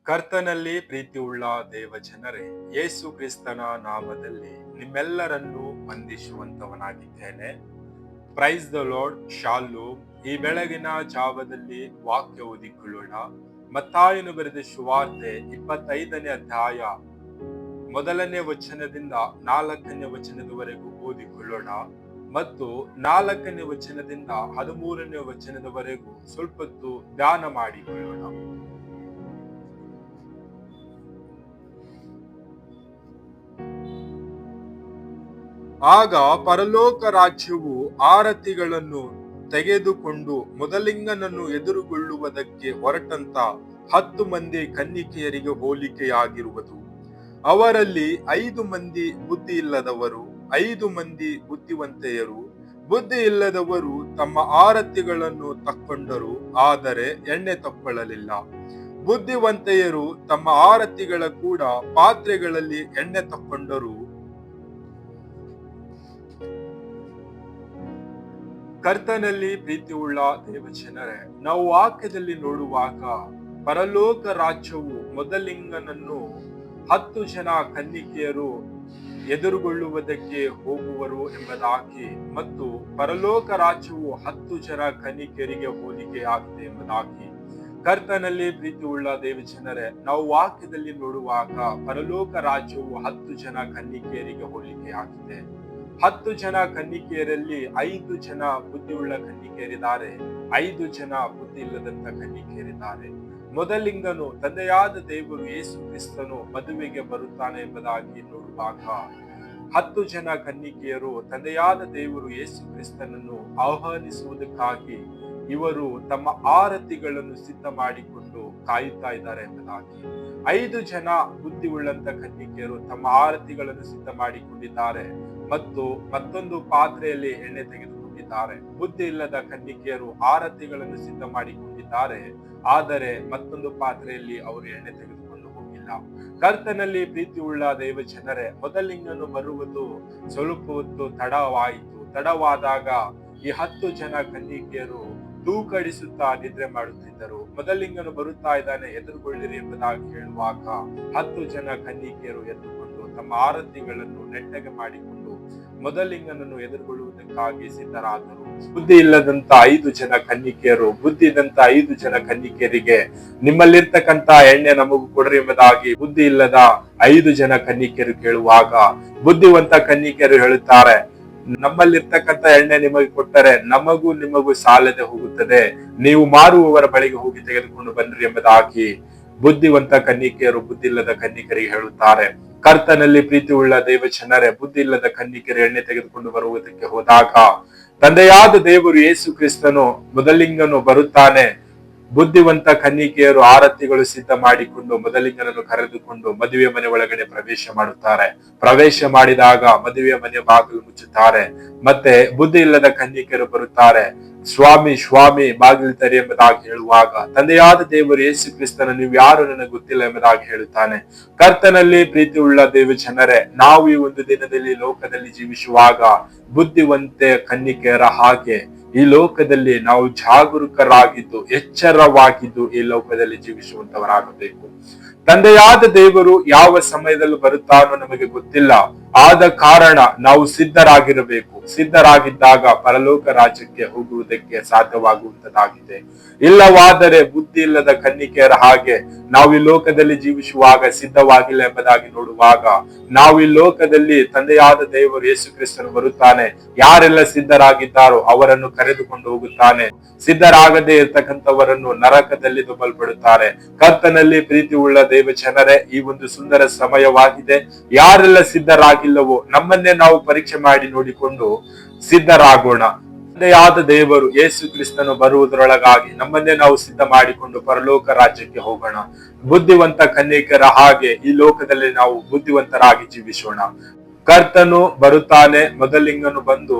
ಕರ್ತನಲ್ಲಿ ಪ್ರೀತಿಯುಳ್ಳ ದೇವ ಜನರೇ, ಯೇಸು ಕ್ರಿಸ್ತನ ನಾಮದಲ್ಲಿ ನಿಮ್ಮೆಲ್ಲರನ್ನೂ ವಂದಿಸುವಂತವನಾಗಿದ್ದೇನೆ. Praise the lord. ಶಾಲೋಮ್. ಈ ಬೆಳಗಿನ ಜಾವದಲ್ಲಿ ವಾಕ್ಯ ಓದಿಕೊಳ್ಳೋಣ. ಮತ್ತಾಯನು ಬರೆದ ಸುವಾರ್ತೆ 25ನೇ ಅಧ್ಯಾಯ 1ನೇ ವಚನದಿಂದ 4ನೇ ವಚನದವರೆಗೂ ಓದಿಕೊಳ್ಳೋಣ ಮತ್ತು 4ನೇ ವಚನದಿಂದ 13ನೇ ವಚನದವರೆಗೂ ಸ್ವಲ್ಪ ಹೊತ್ತು ಧ್ಯಾನ ಮಾಡಿಕೊಳ್ಳೋಣ. ಆಗ ಪರಲೋಕ ರಾಜ್ಯವು ಆರತಿಗಳನ್ನು ತೆಗೆದುಕೊಂಡು ಮೊದಲಿಂಗನನ್ನು ಎದುರುಗೊಳ್ಳುವುದಕ್ಕೆ ಹೊರಟಂತ 10 ಮಂದಿ ಕನ್ನಿಕೆಯರಿಗೆ ಹೋಲಿಕೆಯಾಗಿರುವುದು. ಅವರಲ್ಲಿ 5 ಮಂದಿ ಬುದ್ಧಿ ಇಲ್ಲದವರು, 5 ಮಂದಿ ಬುದ್ಧಿವಂತೆಯರು. ಬುದ್ಧಿ ಇಲ್ಲದವರು ತಮ್ಮ ಆರತಿಗಳನ್ನು ತಕ್ಕೊಂಡರು, ಆದರೆ ಎಣ್ಣೆ ತಕ್ಕೊಳ್ಳಲಿಲ್ಲ. ಬುದ್ಧಿವಂತೆಯರು ತಮ್ಮ ಆರತಿಗಳ ಕೂಡ ಪಾತ್ರೆಗಳಲ್ಲಿ ಎಣ್ಣೆ ತಕ್ಕೊಂಡರು. ಕರ್ತನಲ್ಲಿ ಪ್ರೀತಿಯುಳ್ಳ ದೇವಜನರೇ, ನಾವು ವಾಕ್ಯದಲ್ಲಿ ನೋಡುವಾಗ ಪರಲೋಕ ರಾಜ್ಯವು ಮೊದಲಿಂಗನನ್ನು 10 ಜನ ಕನ್ನಿಕೆಯರು ಎದುರುಗೊಳ್ಳುವುದಕ್ಕೆ ಹೋಗುವರು ಎಂಬುದಾಗಿ ಮತ್ತು ಪರಲೋಕ ರಾಜ್ಯವು 10 ಜನ ಕನ್ನಿಕೆಯರಿಗೆ ಹೋಲಿಕೆಯಾಗಿದೆ ಎಂಬುದಾಗಿ ಕರ್ತನಲ್ಲಿ ಪ್ರೀತಿಯುಳ್ಳ ದೇವಜನರೇ, ನಾವು ವಾಕ್ಯದಲ್ಲಿ ನೋಡುವಾಗ ಪರಲೋಕ ರಾಜ್ಯವು 10 ಜನ ಕನ್ನಿಕೆಯರಿಗೆ ಹೋಲಿಕೆಯಾಗಿದೆ. 10 ಜನ ಕನ್ನಿಕೆಯರಲ್ಲಿ 5 ಜನ ಬುದ್ಧಿಯುಳ್ಳ ಕನ್ನಿಕೆಯರಿದ್ದಾರೆ, 5 ಜನ ಬುದ್ಧಿ ಇಲ್ಲದಂತ ಕನ್ನಿಕೆಯರಿದ್ದಾರೆ. ಮೊದಲಿಂಗನು ತಂದೆಯಾದ ದೇವರು ಯೇಸು ಕ್ರಿಸ್ತನು ಮದುವೆಗೆ ಬರುತ್ತಾನೆ ಎಂಬುದಾಗಿ ನೋಡುವಾಗ 10 ಜನ ಕನ್ನಿಕೆಯರು ತಂದೆಯಾದ ದೇವರು ಯೇಸು ಕ್ರಿಸ್ತನನ್ನು ಆಹ್ವಾನಿಸುವುದಕ್ಕಾಗಿ ಇವರು ತಮ್ಮ ಆರತಿಗಳನ್ನು ಸಿದ್ಧ ಮಾಡಿಕೊಂಡು ಕಾಯುತ್ತಾ ಇದ್ದಾರೆ ಎಂಬುದಾಗಿ 5 ಜನ ಬುದ್ಧಿ ಉಳ್ಳಂತ ಕನ್ನಿಕೆಯರು ತಮ್ಮ ಆರತಿಗಳನ್ನು ಸಿದ್ಧ ಮಾಡಿಕೊಂಡಿದ್ದಾರೆ ಮತ್ತು ಮತ್ತೊಂದು ಪಾತ್ರೆಯಲ್ಲಿ ಎಣ್ಣೆ ತೆಗೆದುಕೊಂಡಿದ್ದಾರೆ. ಬುದ್ಧಿ ಇಲ್ಲದ ಕನ್ನಿಕೆಯರು ಆರತಿಗಳನ್ನು ಸಿದ್ಧ ಮಾಡಿಕೊಂಡಿದ್ದಾರೆ, ಆದರೆ ಮತ್ತೊಂದು ಪಾತ್ರೆಯಲ್ಲಿ ಅವರು ಎಣ್ಣೆ ತೆಗೆದುಕೊಂಡು ಹೋಗಿಲ್ಲ. ಕರ್ತನಲ್ಲಿ ಪ್ರೀತಿಯುಳ್ಳ ದೇವ ಜನರೇ, ಮೊದಲಿಂಗನು ಬರುವುದು ಸ್ವಲ್ಪ ಹೊತ್ತು ತಡವಾಯಿತು. ತಡವಾದಾಗ ಈ 10 ಜನ ಕನ್ನಿಕೆಯರು ತೂಕಡಿಸುತ್ತಾ ನಿದ್ರೆ ಮಾಡುತ್ತಿದ್ದರು. ಮೊದಲಿಂಗನು ಬರುತ್ತಾ ಇದ್ದಾನೆ, ಎದುರುಗೊಳ್ಳಿರಿ ಎಂಬುದಾಗಿ ಹೇಳುವಾಗ 10 ಜನ ಕನ್ನಿಕೆಯರು ಎದ್ದುಕೊಂಡು ತಮ್ಮ ಆರತಿಗಳನ್ನು ನೆಟ್ಟಗೆ ಮಾಡಿಕೊಂಡು ಮೊದಲಿಂಗನನ್ನು ಎದುರುಗೊಳ್ಳುವುದಕ್ಕಾಗಿ ಸಿದ್ಧರಾದರು. ಬುದ್ಧಿ ಇಲ್ಲದಂತ 5 ಜನ ಕನ್ನಿಕೆಯರು, ಬುದ್ಧಿ ಇದ್ದಂತ 5 ಜನ ಕನ್ನಿಕೆಯರಿಗೆ ನಿಮ್ಮಲ್ಲಿರ್ತಕ್ಕಂತ ಎಣ್ಣೆ ನಮಗೂ ಕೊಡ್ರಿ ಎಂಬುದಾಗಿ ಬುದ್ಧಿ ಇಲ್ಲದ 5 ಜನ ಕನ್ನಿಕೆಯರು ಕೇಳುವಾಗ ಬುದ್ಧಿವಂತ ಕನ್ನಿಕೆಯರು ಹೇಳುತ್ತಾರೆ, ನಮ್ಮಲ್ಲಿರ್ತಕ್ಕಂಥ ಎಣ್ಣೆ ನಿಮಗೆ ಕೊಟ್ಟರೆ ನಮಗೂ ನಿಮಗೂ ಸಾಲದೆ ಹೋಗುತ್ತದೆ, ನೀವು ಮಾರುವವರ ಬಳಿಗೆ ಹೋಗಿ ತೆಗೆದುಕೊಂಡು ಬನ್ನಿರಿ ಎಂಬುದಾಗಿ ಬುದ್ಧಿವಂತ ಕನ್ನಿಕೆಯರು ಬುದ್ಧಿ ಇಲ್ಲದ ಕನ್ನಿಕರಿಗೆ ಹೇಳುತ್ತಾರೆ. ಕರ್ತನಲ್ಲಿ ಪ್ರೀತಿ ಉಳ್ಳ ದೇವ ಜನರೇ, ಬುದ್ಧಿ ಇಲ್ಲದ ಕನ್ನಿಕೆಯರು ಎಣ್ಣೆ ತೆಗೆದುಕೊಂಡು ಬರುವುದಕ್ಕೆ ಹೋದಾಗ ತಂದೆಯಾದ ದೇವರು ಯೇಸು ಕ್ರಿಸ್ತನು ಮೊದಲಿಂಗನು ಬರುತ್ತಾನೆ. ಬುದ್ಧಿವಂತ ಕನ್ನಿಕೆಯರು ಆರತಿಗಳು ಸಿದ್ಧ ಮಾಡಿಕೊಂಡು ಮೊದಲಿಂಗನನ್ನು ಕರೆದುಕೊಂಡು ಮದುವೆ ಮನೆ ಒಳಗಡೆ ಪ್ರವೇಶ ಮಾಡುತ್ತಾರೆ. ಪ್ರವೇಶ ಮಾಡಿದಾಗ ಮದುವೆಯ ಮನೆ ಬಾಗಿಲು ಮುಚ್ಚುತ್ತಾರೆ. ಮತ್ತೆ ಬುದ್ಧಿ ಇಲ್ಲದ ಕನ್ನಿಕೆಯರು ಬರುತ್ತಾರೆ, ಸ್ವಾಮಿ ಸ್ವಾಮಿ ಬಾಗಿಲು ತೆರೆ ಎಂಬುದಾಗಿ ಹೇಳುವಾಗ ತಂದೆಯಾದ ದೇವರು ಯೇಸು ಕ್ರಿಸ್ತನ ನೀವು ಯಾರು ನನಗೆ ಗೊತ್ತಿಲ್ಲ ಎಂಬುದಾಗಿ ಹೇಳುತ್ತಾನೆ. ಕರ್ತನಲ್ಲಿ ಪ್ರೀತಿ ಉಳ್ಳ ದೇವ ಜನರೇ, ನಾವು ಈ ಒಂದು ದಿನದಲ್ಲಿ ಲೋಕದಲ್ಲಿ ಜೀವಿಸುವಾಗ ಬುದ್ಧಿವಂತೆ ಕನ್ನಿಕೆಯರ ಹಾಗೆ ಈ ಲೋಕದಲ್ಲಿ ನಾವು ಜಾಗರೂಕರಾಗಿದ್ದು ಎಚ್ಚರವಾಗಿದ್ದು ಈ ಲೋಕದಲ್ಲಿ ಜೀವಿಸುವಂತವರಾಗಬೇಕು. ತಂದೆಯಾದ ದೇವರು ಯಾವ ಸಮಯದಲ್ಲಿ ಬರುತ್ತಾನೋ ನಮಗೆ ಗೊತ್ತಿಲ್ಲ, ಆದ ಕಾರಣ ನಾವು ಸಿದ್ಧರಾಗಿರಬೇಕು. ಸಿದ್ಧರಾಗಿದ್ದಾಗ ಪರಲೋಕ ರಾಜ್ಯಕ್ಕೆ ಹೋಗುವುದಕ್ಕೆ ಸಾಧ್ಯವಾಗುವಂತದ್ದಾಗಿದೆ. ಇಲ್ಲವಾದರೆ ಬುದ್ಧಿ ಇಲ್ಲದ ಕನ್ನಿಕೆಯರ ಹಾಗೆ ನಾವು ಈ ಲೋಕದಲ್ಲಿ ಜೀವಿಸುವಾಗ ಸಿದ್ಧವಾಗಿಲ್ಲ ಎಂಬುದಾಗಿ ನೋಡುವಾಗ ನಾವು ಈ ಲೋಕದಲ್ಲಿ ತಂದೆಯಾದ ದೇವರು ಯೇಸು ಕ್ರಿಸ್ತನು ಬರುತ್ತಾನೆ, ಯಾರೆಲ್ಲ ಸಿದ್ಧರಾಗಿದ್ದಾರೋ ಅವರನ್ನು ಕರೆದುಕೊಂಡು ಹೋಗುತ್ತಾನೆ. ಸಿದ್ಧರಾಗದೇ ಇರ್ತಕ್ಕಂಥವರನ್ನು ನರಕದಲ್ಲಿ ದುಬ್ಬಲ್ಪಡುತ್ತಾರೆ. ಕರ್ತನಲ್ಲಿ ಪ್ರೀತಿ ಉಳ್ಳ ದೇವ ಜನರೇ, ಈ ಒಂದು ಸುಂದರ ಸಮಯವಾಗಿದೆ. ಯಾರೆಲ್ಲ ಸಿದ್ಧರಾಗಿಲ್ಲವೋ ನಮ್ಮನ್ನೇ ನಾವು ಪರೀಕ್ಷೆ ಮಾಡಿ ನೋಡಿಕೊಂಡು ಸಿದ್ಧರಾಗೋಣ. ತಂದೆಯಾದ ದೇವರು ಯೇಸು ಕ್ರಿಸ್ತನು ಬರುವುದರೊಳಗಾಗಿ ನಮ್ಮನ್ನೇ ನಾವು ಸಿದ್ಧ ಮಾಡಿಕೊಂಡು ಪರಲೋಕ ರಾಜ್ಯಕ್ಕೆ ಹೋಗೋಣ. ಬುದ್ಧಿವಂತ ಕನ್ನಿಕೆಯರ ಹಾಗೆ ಈ ಲೋಕದಲ್ಲಿ ನಾವು ಬುದ್ಧಿವಂತರಾಗಿ ಜೀವಿಸೋಣ. ಕರ್ತನು ಬರುತ್ತಾನೆ. ಮೊದಲಿಂಗನು ಬಂದು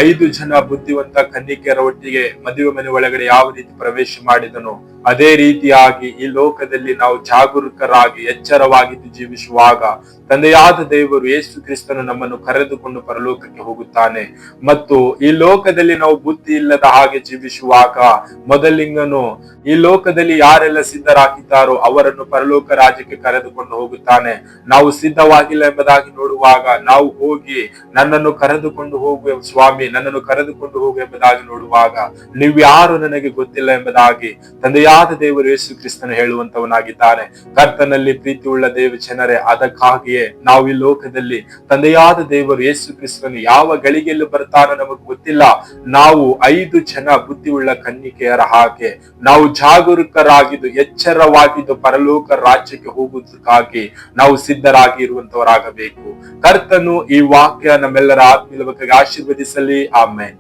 5 ಜನ ಬುದ್ಧಿವಂತ ಕನ್ನಿಕೆಯರ ಒಟ್ಟಿಗೆ ಮದುವೆ ಮನೆ ಒಳಗಡೆ ಯಾವ ರೀತಿ ಪ್ರವೇಶ ಮಾಡಿದನು, ಅದೇ ರೀತಿಯಾಗಿ ಈ ಲೋಕದಲ್ಲಿ ನಾವು ಜಾಗರೂಕರಾಗಿ ಎಚ್ಚರವಾಗಿದ್ದು ಜೀವಿಸುವಾಗ ತಂದೆಯಾದ ದೇವರು ಯೇಸು ಕ್ರಿಸ್ತನು ನಮ್ಮನ್ನು ಕರೆದುಕೊಂಡು ಪರಲೋಕಕ್ಕೆ ಹೋಗುತ್ತಾನೆ. ಮತ್ತು ಈ ಲೋಕದಲ್ಲಿ ನಾವು ಬುದ್ಧಿ ಇಲ್ಲದ ಹಾಗೆ ಜೀವಿಸುವಾಗ ಮೊದಲಿಂಗನು ಈ ಲೋಕದಲ್ಲಿ ಯಾರೆಲ್ಲ ಸಿದ್ಧರಾಗಿದ್ದಾರೋ ಅವರನ್ನು ಪರಲೋಕ ರಾಜ್ಯಕ್ಕೆ ಕರೆದುಕೊಂಡು ಹೋಗುತ್ತಾನೆ. ನಾವು ಸಿದ್ಧವಾಗಿಲ್ಲ ಎಂಬುದಾಗಿ ನೋಡುವಾಗ ನಾವು ಹೋಗಿ ನನ್ನನ್ನು ಕರೆದುಕೊಂಡು ಹೋಗುವ ಸ್ವಾಮಿ, ನನ್ನನ್ನು ಕರೆದುಕೊಂಡು ಹೋಗು ಎಂಬುದಾಗಿ ನೋಡುವಾಗ ನೀವು ಯಾರು ನನಗೆ ಗೊತ್ತಿಲ್ಲ ಎಂಬುದಾಗಿ ತಂದೆಯಾದ ದೇವರು ಯೇಸು ಕ್ರಿಸ್ತನು ಹೇಳುವಂತವನಾಗಿದ್ದಾನೆ. ಕರ್ತನಲ್ಲಿ ಪ್ರೀತಿ ಉಳ್ಳ ದೇವ ಜನರೇ, ಅದಕ್ಕಾಗಿಯೇ ನಾವು ಈ ಲೋಕದಲ್ಲಿ ತಂದೆಯಾದ ದೇವರು ಯೇಸು ಕ್ರಿಸ್ತನು ಯಾವ ಗಳಿಗೆಯಲ್ಲಿ ಬರ್ತಾನೋ ನಮಗೆ ಗೊತ್ತಿಲ್ಲ. ನಾವು 5 ಜನ ಬುದ್ಧಿ ಉಳ್ಳ ಕನ್ನಿಕೆಯರ ಹಾಗೆ ನಾವು ಜಾಗರೂಕರಾಗಿದ್ದು ಎಚ್ಚರವಾಗಿದ್ದು ಪರಲೋಕ ರಾಜ್ಯಕ್ಕೆ ಹೋಗುವುದಕ್ಕಾಗಿ ನಾವು ಸಿದ್ಧರಾಗಿ ಇರುವಂತವರಾಗಬೇಕು. ಕರ್ತನು ಈ ವಾಕ್ಯ ನಮ್ಮೆಲ್ಲರ ಆತ್ಮೀಯ ಬಗ್ಗೆ ಆಶೀರ್ವದಿಸಲಿ. ಆಮೆನ್.